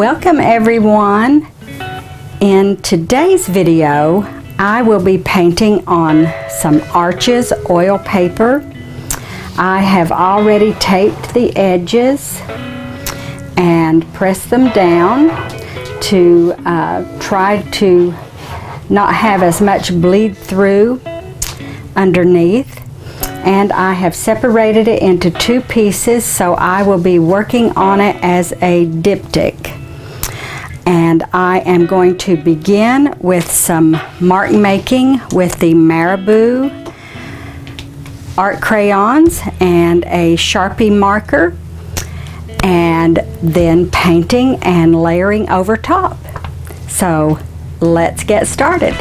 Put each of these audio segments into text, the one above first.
Welcome everyone. In today's video, I will be painting on some Arches oil paper. I have already taped the edges and pressed them down to try to not have as much bleed through underneath. And I have separated it into two pieces, so I will be working on it as a diptych. And I am going to begin with some mark making with the Marabou art crayons and a Sharpie marker, and then painting and layering over top. So let's get started.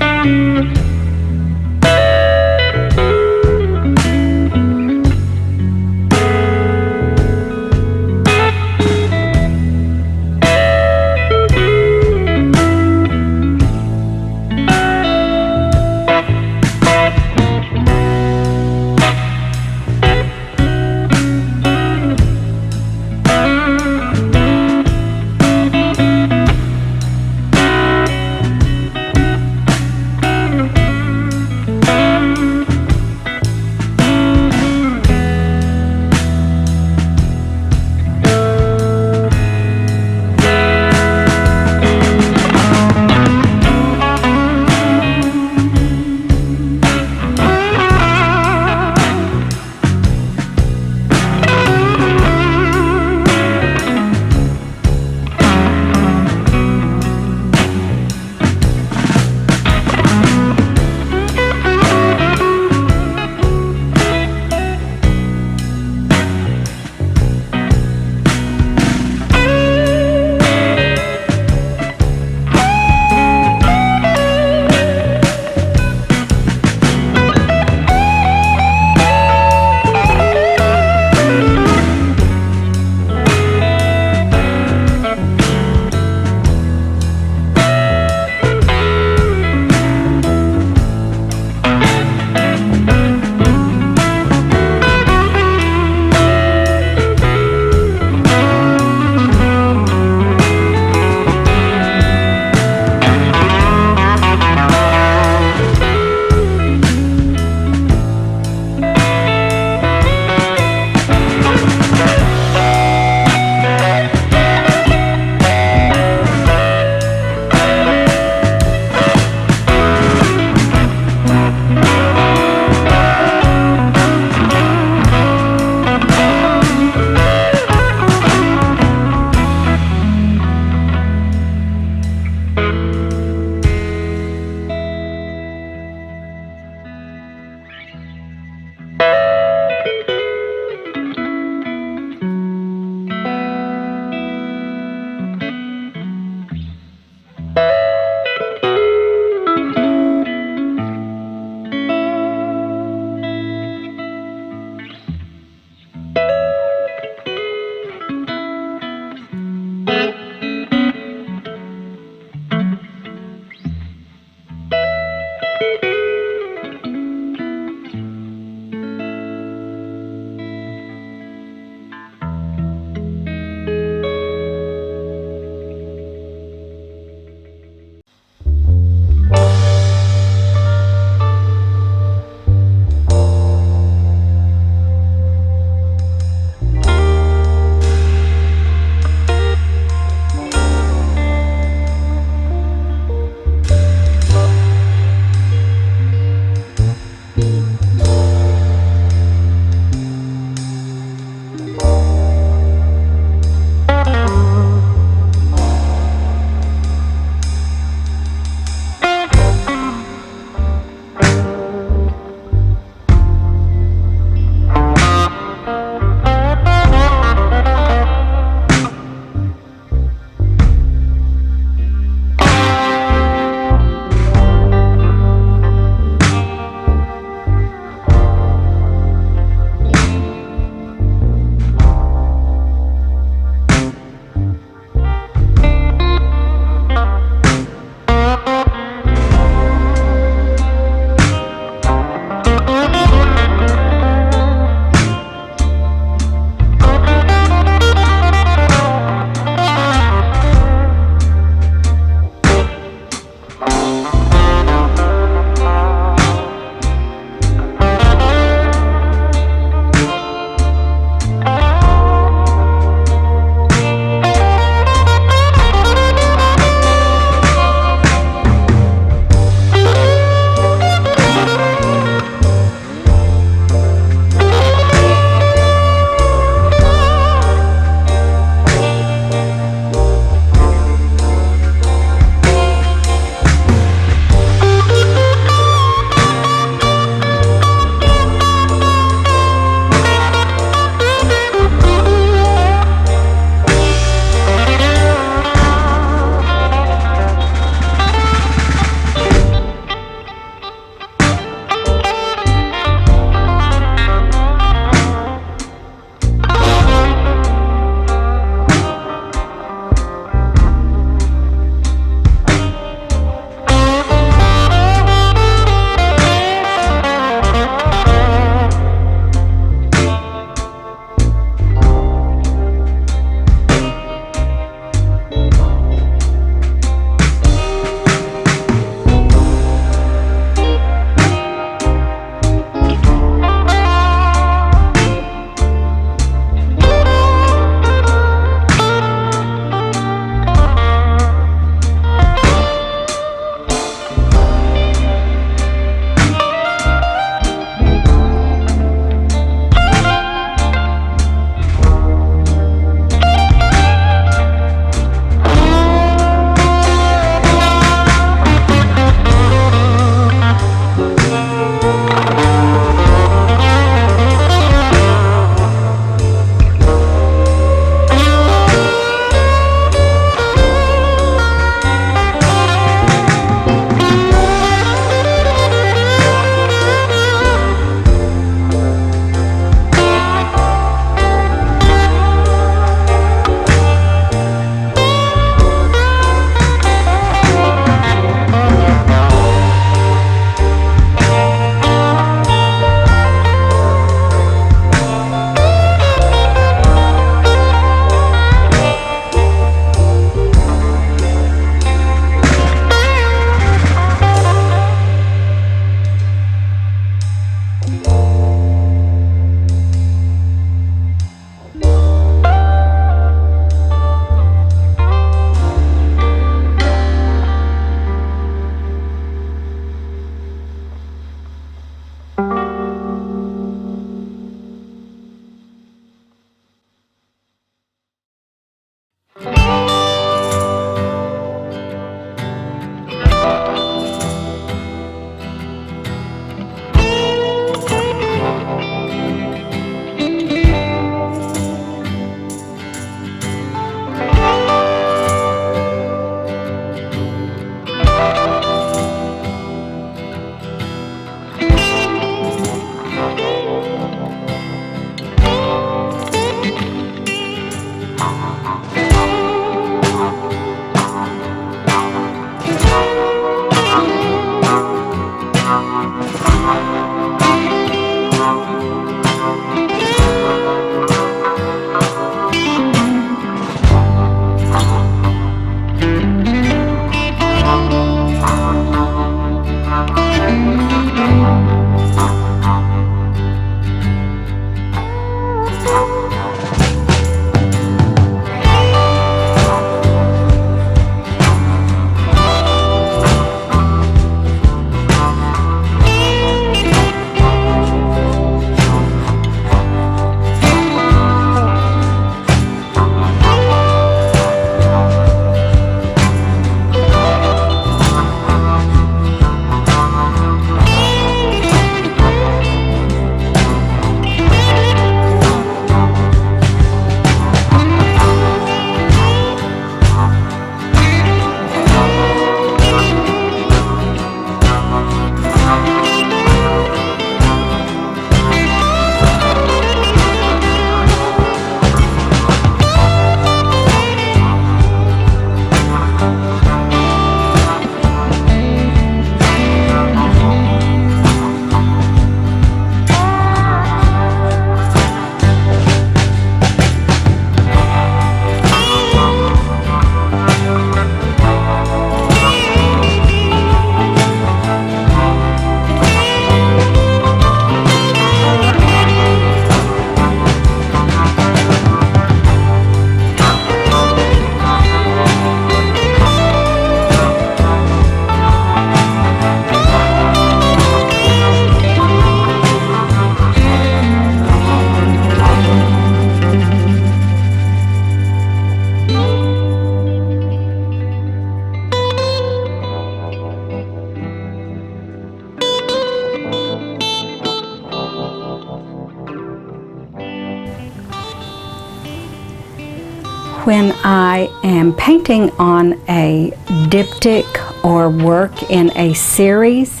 when I am painting on a diptych or work in a series,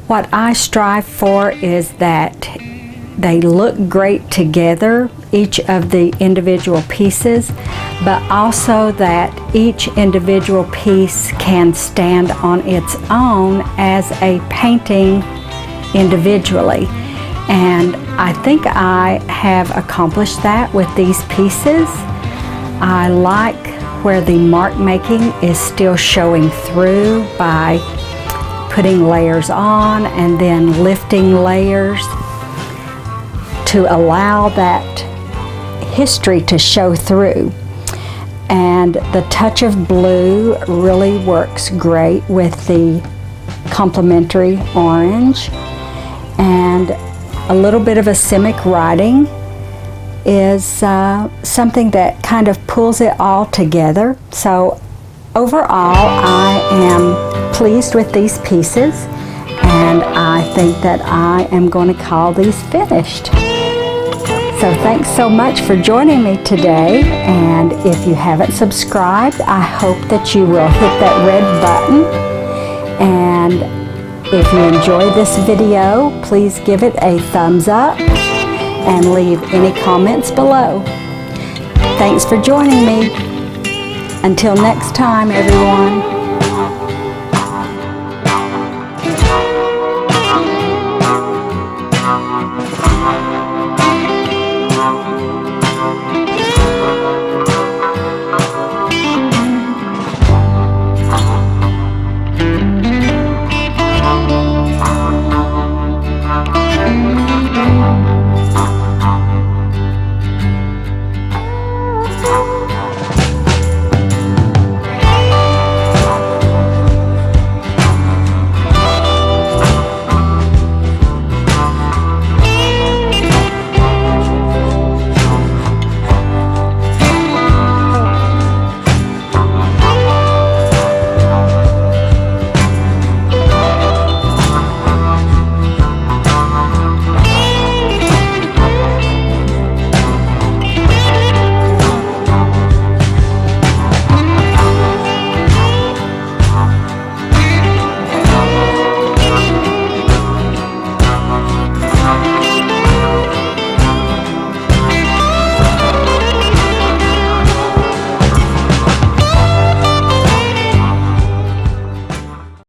what I strive for is that they look great together, each of the individual pieces, but also that each individual piece can stand on its own as a painting individually. And I think I have accomplished that with these pieces. I like where the mark making is still showing through by putting layers on and then lifting layers to allow that history to show through. And the touch of blue really works great with the complementary orange. And a little bit of a Simic writing is something that kind of pulls it all together. So overall, I am pleased with these pieces, and I think that I am going to call these finished. So thanks so much for joining me today, and if you haven't subscribed, I hope that you will hit that red button. And if you enjoy this video, please give it a thumbs up and leave any comments below. Thanks for joining me. Until next time, everyone.